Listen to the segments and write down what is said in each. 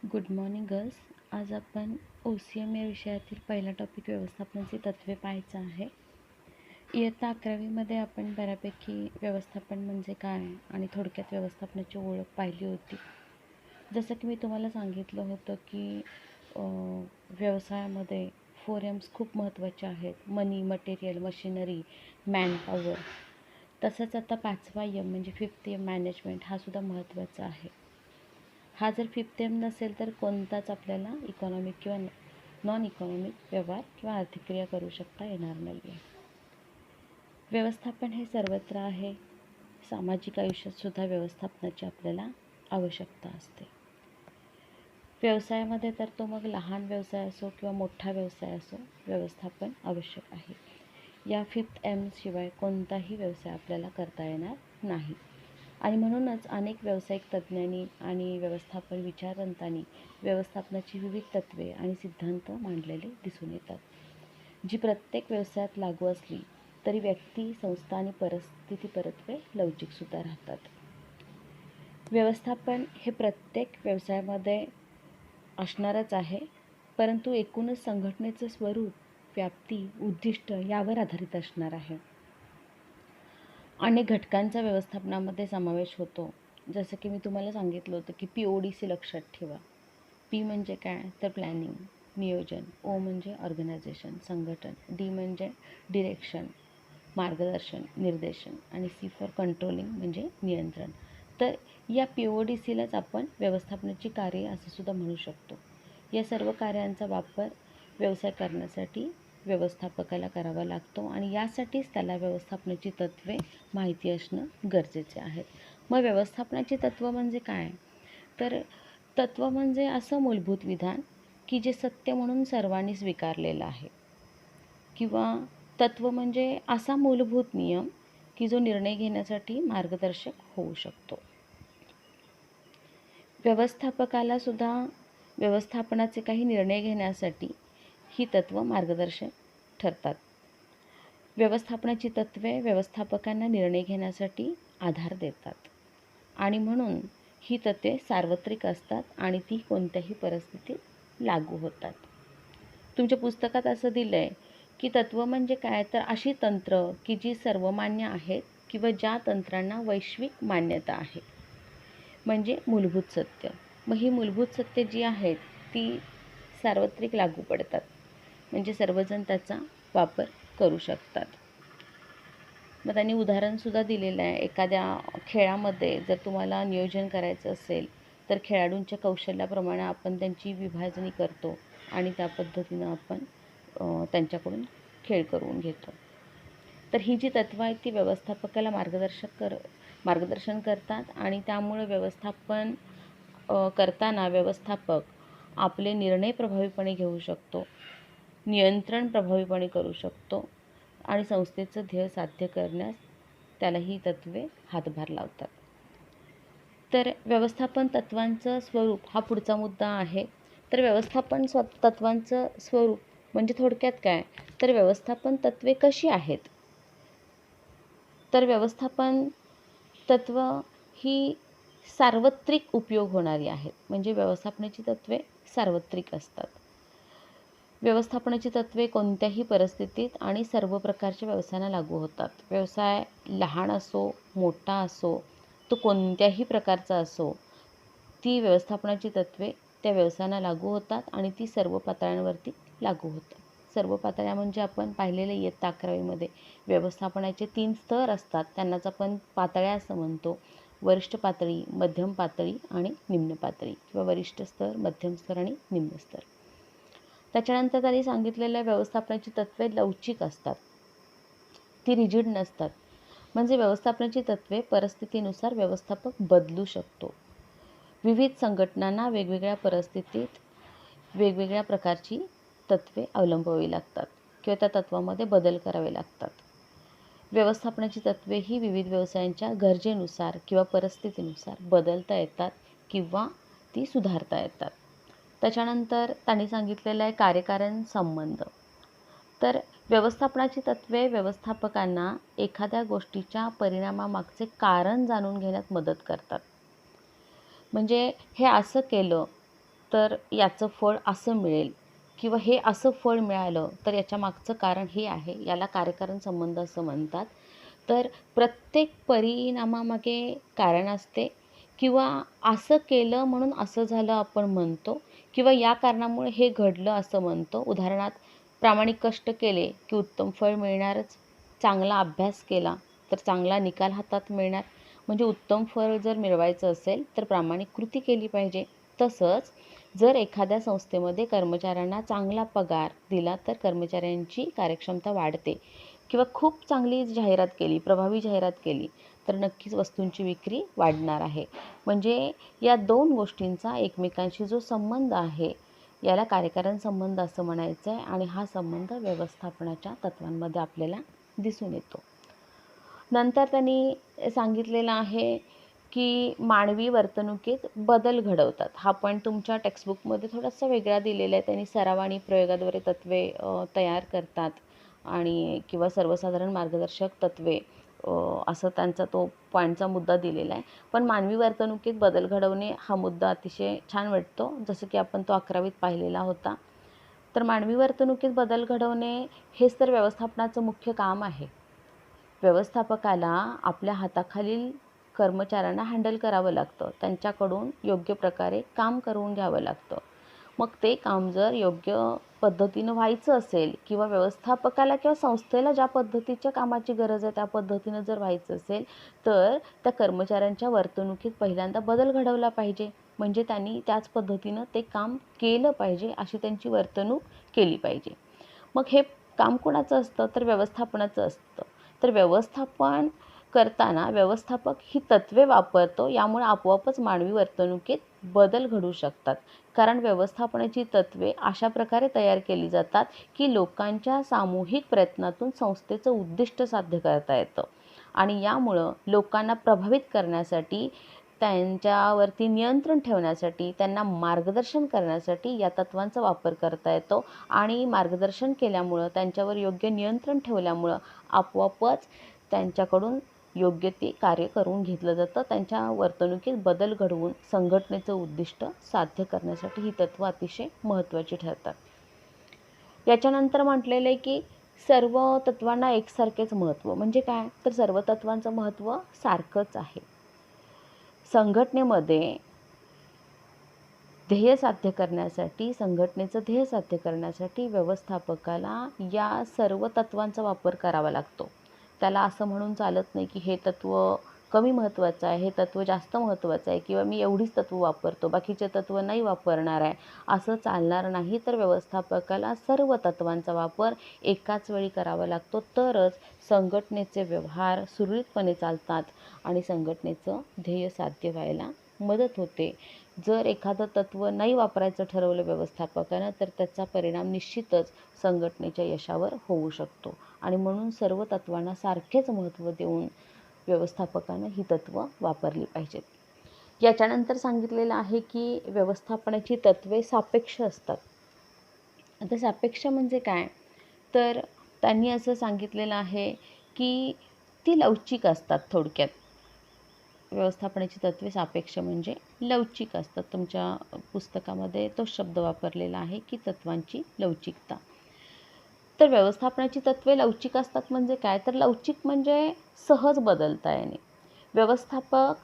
Good morning girls. आज आपण OCM या विषयातील पहिला टॉपिक व्यवस्थापनाची तत्त्वे पाहायचं आहे. इयत्ता 11वीमध्ये आपण बऱ्यापैकी व्यवस्थापन म्हणजे काय आणि थोडक्यात व्यवस्थापनाची ओळख पाहिली होती. जसं की मी तुम्हाला सांगितलं होतं की व्यवसायामध्ये 4Ms खूप महत्त्वाचे आहेत. मनी, मटेरियल, मशिनरी, मॅनपॉवर. तसंच आता 5वा M म्हणजे 5th M मॅनेजमेंट हा सुद्धा महत्त्वाचा आहे. हा जर 5th M नसेल तर कोणताच आपल्याला इकॉनॉमिक किंवा नॉन इकॉनॉमिक व्यवहार किंवा आर्थिक क्रिया करू शकता येणार नाही आहे. व्यवस्थापन हे सर्वत्र आहे. सामाजिक आयुष्यात सुद्धा व्यवस्थापनाची आपल्याला आवश्यकता असते. व्यवसायामध्ये तर तो मग लहान व्यवसाय असो किंवा मोठा व्यवसाय असो, व्यवस्थापन आवश्यक आहे. या 5th M शिवाय कोणताही व्यवसाय आपल्याला करता येणार नाही. आणि म्हणूनच अनेक व्यावसायिक तज्ज्ञांनी आणि व्यवस्थापन विचारवंतांनी व्यवस्थापनाची विविध तत्त्वे आणि सिद्धांत मांडलेले दिसून येतात, जी प्रत्येक व्यवसायात लागू असली तरी व्यक्ती, संस्था आणि परिस्थिती परत्वे लवचिकसुद्धा राहतात. व्यवस्थापन हे प्रत्येक व्यवसायामध्ये असणारच आहे, परंतु एकूणच संघटनेचं स्वरूप, व्याप्ती, उद्दिष्ट यावर आधारित असणार आहे. अनेक घटकांचा व्यवस्थापनामध्ये समावेश होतो. जसं की मी तुम्हाला सांगितलं होतं की PODC लक्षात ठेवा. P म्हणजे काय तर प्लॅनिंग, नियोजन. O म्हणजे ऑर्गनायझेशन, संघटन. D म्हणजे डिरेक्शन, मार्गदर्शन, निर्देशन. आणि C फॉर कंट्रोलिंग म्हणजे नियंत्रण. तर या PODCलाच आपण व्यवस्थापनाची कार्ये असं सुद्धा म्हणू शकतो. या सर्व कार्यांचा वापर व्यवसाय करण्यासाठी व्यवस्थापकाला करावा लागतो आणि यासाठीच त्याला व्यवस्थापनाची तत्त्वे माहिती असणं गरजेचे आहे. मग व्यवस्थापनाची तत्त्व म्हणजे काय? तर तत्त्व म्हणजे असं मूलभूत विधान की जे सत्य म्हणून सर्वांनी स्वीकारलेलं आहे, किंवा तत्त्व म्हणजे असा मूलभूत नियम की जो निर्णय घेण्यासाठी मार्गदर्शक होऊ शकतो. व्यवस्थापकाला सुद्धा व्यवस्थापनाचे काही निर्णय घेण्यासाठी ही तत्त्व मार्गदर्शक ठरतात. व्यवस्थापनाची तत्त्वे व्यवस्थापकांना निर्णय घेण्यासाठी आधार देतात आणि म्हणून ही तत्त्वे सार्वत्रिक असतात आणि ती कोणत्याही परिस्थितीत लागू होतात. तुमच्या पुस्तकात असं दिलं आहे की तत्त्व म्हणजे काय तर अशी तंत्र की जी सर्वमान्य आहेत किंवा ज्या तंत्रांना वैश्विक मान्यता आहे, म्हणजे मूलभूत सत्य. मग ही मूलभूत सत्य जी आहेत ती सार्वत्रिक लागू पडतात, म्हणजे सर्वजण त्याचा वापर करू शकतात. मग त्यांनी उदाहरणसुद्धा दिलेलं आहे. एखाद्या खेळामध्ये जर तुम्हाला नियोजन करायचं असेल तर खेळाडूंच्या कौशल्याप्रमाणे आपण त्यांची विभाजणी करतो आणि त्या पद्धतीनं आपण त्यांच्याकडून खेळ करून घेतो. तर ही जी तत्त्वं आहेत ती व्यवस्थापकाला मार्गदर्शन करतात आणि त्यामुळे व्यवस्थापन करताना व्यवस्थापक आपले निर्णय प्रभावीपणे घेऊ शकतो, नियंत्रण प्रभावीपणे करू शकतो आणि संस्थेचं ध्येय साध्य करण्यास त्याला ही तत्त्वे हातभार लावतात. तर व्यवस्थापन तत्त्वांचं स्वरूप हा पुढचा मुद्दा आहे. तर व्यवस्थापन तत्त्वांचं स्वरूप म्हणजे थोडक्यात काय तर व्यवस्थापन तत्त्वे कशी आहेत. तर व्यवस्थापन तत्त्व ही सार्वत्रिक उपयोग होणारी आहेत, म्हणजे व्यवस्थापनाची तत्त्वे सार्वत्रिक असतात. व्यवस्थापनाची तत्त्वे कोणत्याही परिस्थितीत आणि सर्व प्रकारच्या व्यवसायांना लागू होतात. व्यवसाय लहान असो, मोठा असो, तो कोणत्याही प्रकारचा असो, ती व्यवस्थापनाची तत्त्वे त्या व्यवसायांना लागू होतात आणि ती सर्व पातळ्यांवरती लागू होतात. सर्व पातळ्या म्हणजे आपण पाहिलेले इयत्ता 11वीमध्ये व्यवस्थापनाचे 3 स्तर असतात, त्यांनाच आपण पातळ्या असं म्हणतो. वरिष्ठ पातळी, मध्यम पातळी आणि निम्न पातळी, किंवा वरिष्ठ स्तर, मध्यम स्तर आणि निम्न स्तर. त्याच्यानंतर त्यांनी सांगितलेल्या व्यवस्थापनाची तत्त्वे लवचिक असतात, ती रिजिड नसतात. म्हणजे व्यवस्थापनाची तत्त्वे परिस्थितीनुसार व्यवस्थापक बदलू शकतो. विविध संघटनांना वेगवेगळ्या परिस्थितीत वेगवेगळ्या प्रकारची तत्त्वे अवलंबावी लागतात किंवा त्या तत्त्वामध्ये बदल करावे लागतात. व्यवस्थापनाची तत्त्वे ही विविध व्यवसायांच्या गरजेनुसार किंवा परिस्थितीनुसार बदलता येतात किंवा ती सुधारता येतात. त्याच्यानंतर त्यांनी सांगितलेलं आहे कार्यकारण संबंध. तर व्यवस्थापनाची तत्त्वे व्यवस्थापकांना एखाद्या गोष्टीच्या परिणामामागचे कारण जाणून घेण्यात मदत करतात. म्हणजे हे असं केलं तर याचं फळ असं मिळेल किंवा हे असं फळ मिळालं तर याच्या मागचं कारण हे आहे, याला कार्यकारण संबंध असं म्हणतात. तर प्रत्येक परिणामामागे कारण असते किंवा असं केलं म्हणून असं झालं आपण म्हणतो किंवा या कारणामुळे हे घडलं असं म्हणतो. उदाहरणार्थ, प्रामाणिक कष्ट केले की उत्तम फळ मिळणारच. चांगला अभ्यास केला तर चांगला निकाल हातात मिळणार. म्हणजे उत्तम फळ जर मिळवायचं असेल तर प्रामाणिक कृती केली पाहिजे. तसंच जर एखाद्या संस्थेमध्ये कर्मचाऱ्यांना चांगला पगार दिला तर कर्मचाऱ्यांची कार्यक्षमता वाढते किंवा खूप चांगली जाहिरात केली, प्रभावी जाहिरात केली तर नक्कीच वस्तूंची विक्री वाढणार आहे. म्हणजे या दोन गोष्टींचा एकमेकांशी जो संबंध आहे याला कार्यकारण संबंध असं म्हणायचं आहे आणि हा संबंध व्यवस्थापनाच्या तत्वांमध्ये आपल्याला दिसून येतो. नंतर त्यांनी सांगितलेलं आहे की मानवी वर्तणुकीत बदल घडवतात. हा पॉईंट तुमच्या टेक्स्टबुकमध्ये थोडासा वेगळा दिलेला आहे. त्यांनी सराव आणि प्रयोगाद्वारे तत्त्वे तयार करतात आणि किंवा सर्वसाधारण मार्गदर्शक तत्त्वे असं त्यांचा तो पॉईंटचा मुद्दा दिलेला आहे. पण मानवी वर्तणुकीत बदल घडवणे हा मुद्दा अतिशय छान वाटतो, जसं की आपण तो 11वीत पाहिलेला होता. तर मानवी वर्तणुकीत बदल घडवणे हेच तर व्यवस्थापनाचं मुख्य काम आहे. व्यवस्थापकाला आपल्या हाताखालील कर्मचाऱ्यांना हँडल करावं लागतं, त्यांच्याकडून योग्य प्रकारे काम करून घ्यावं लागतं. मग ते काम जर योग्य पद्धतीनं व्हायचं असेल किंवा व्यवस्थापकाला किंवा संस्थेला ज्या पद्धतीच्या कामाची गरज आहे त्या पद्धतीनं जर व्हायचं असेल तर त्या कर्मचाऱ्यांच्या वर्तणुकीत पहिल्यांदा बदल घडवला पाहिजे. म्हणजे त्यांनी त्याच पद्धतीनं ते काम केलं पाहिजे, अशी त्यांची वर्तणूक केली पाहिजे. मग हे काम कोणाचं असतं तर व्यवस्थापनाचं असतं. तर व्यवस्थापन करताना व्यवस्थापक ही तत्त्वे वापरतो, यामुळे आपोआपच मानवी वर्तणुकीत बदल घडू शकतात. कारण व्यवस्थापनाची तत्त्वे अशा प्रकारे तयार केली जातात की लोकांच्या सामूहिक प्रयत्नातून संस्थेचं उद्दिष्ट साध्य करता येतं आणि यामुळं लोकांना प्रभावित करण्यासाठी, त्यांच्यावरती नियंत्रण ठेवण्यासाठी, त्यांना मार्गदर्शन करण्यासाठी या तत्त्वांचा वापर करता येतो आणि मार्गदर्शन केल्यामुळं, त्यांच्यावर योग्य नियंत्रण ठेवल्यामुळं आपोआपच त्यांच्याकडून योग्य ते कार्य करून घेतलं जातं. त्यांच्या वर्तणुकीत बदल घडवून संघटनेचं उद्दिष्ट साध्य करण्यासाठी ही तत्त्व अतिशय महत्त्वाची ठरतात. याच्यानंतर म्हटलेलं आहे की सर्व तत्त्वांना एकसारखेच महत्त्व. म्हणजे काय तर सर्व तत्त्वांचं महत्त्व सारखंच आहे. संघटनेमध्ये ध्येय साध्य करण्यासाठी, संघटनेचं ध्येय साध्य करण्यासाठी व्यवस्थापकाला या सर्व तत्त्वांचा वापर करावा लागतो. त्याला असं म्हणून चालत नाही की हे तत्त्व कमी महत्त्वाचं आहे, हे तत्त्व जास्त महत्त्वाचं आहे किंवा मी एवढीच तत्त्व वापरतो, बाकीचे तत्त्व नाही वापरणार आहे, असं चालणार नाही. तर व्यवस्थापकाला सर्व तत्त्वांचा वापर एकाच वेळी करावा लागतो, तरच संघटनेचे व्यवहार सुरळीतपणे चालतात आणि संघटनेचं ध्येय साध्य व्हायला मदत होते. जर एखादं तत्त्व नाही वापरायचं ठरवलं व्यवस्थापकानं तर त्याचा परिणाम निश्चितच संघटनेच्या यशावर होऊ शकतो आणि म्हणून सर्व तत्त्वांना सारखेच महत्त्व देऊन व्यवस्थापकानं ही तत्त्व वापरली पाहिजेत. याच्यानंतर सांगितलेलं आहे की व्यवस्थापनाची तत्त्वे सापेक्ष असतात. आता सापेक्ष म्हणजे काय तर त्यांनी असं सांगितलेलं आहे की ती लवचिक असतात. थोडक्यात व्यवस्थापनाची तत्त्वे सापेक्ष म्हणजे लवचिक असतात. तुमच्या पुस्तकामध्ये तो शब्द वापरलेला आहे की तत्त्वांची लवचिकता. तर व्यवस्थापनाची तत्त्वे लवचिक असतात म्हणजे काय तर लवचिक म्हणजे सहज बदलता येणे. व्यवस्थापक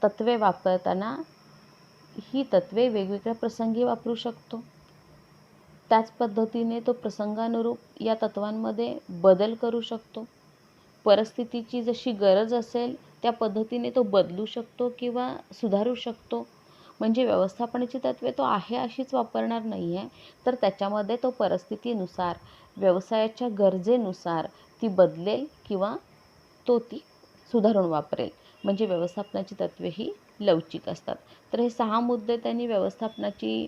तत्त्वे वापरताना ही तत्त्वे वेगवेगळ्या प्रसंगी वापरू शकतो. त्याच पद्धतीने तो प्रसंगानुरूप या तत्त्वांमध्ये बदल करू शकतो. परिस्थितीची जशी गरज असेल त्या पद्धतीने तो बदलू शकतो किंवा सुधारू शकतो. म्हणजे व्यवस्थापनाची तत्त्वे तो आहे अशीच वापरणार नाही आहे, तर त्याच्यामध्ये तो परिस्थितीनुसार, व्यवसायाच्या गरजेनुसार ती बदलेल किंवा तो ती सुधारून वापरेल. म्हणजे व्यवस्थापनाची तत्त्वे ही लवचिक असतात. तर हे 6 मुद्दे त्यांनी व्यवस्थापनाची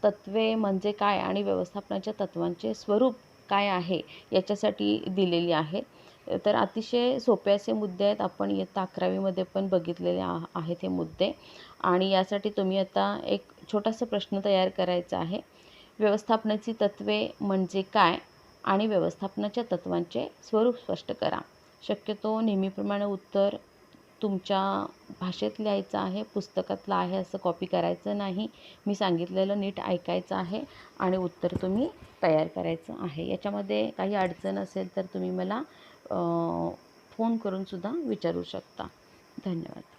तत्त्वे म्हणजे काय आणि व्यवस्थापनाच्या तत्त्वांचे स्वरूप काय आहे याच्यासाठी दिलेली आहेत. तर अतिशय सोपे असे मुद्दे आहेत. आपण इयत्ता 11वीमध्ये पण बघितलेले आहेत हे मुद्दे आणि यासाठी तुम्ही आता एक छोटासा प्रश्न तयार करायचा आहे. व्यवस्थापनाची तत्त्वे म्हणजे काय आणि व्यवस्थापनाच्या तत्त्वांचे स्वरूप स्पष्ट करा. शक्यतो नेहमीप्रमाणे उत्तर तुमच्या भाषेत लिहायचं आहे, पुस्तकातलं आहे असं कॉपी करायचं नाही. मी सांगितलेलं नीट ऐकायचं आहे आणि उत्तर तुम्ही तयार करायचं आहे. याच्यामध्ये काही अडचण असेल तर तुम्ही मला फोन करूनसुद्धा विचारू शकता. धन्यवाद.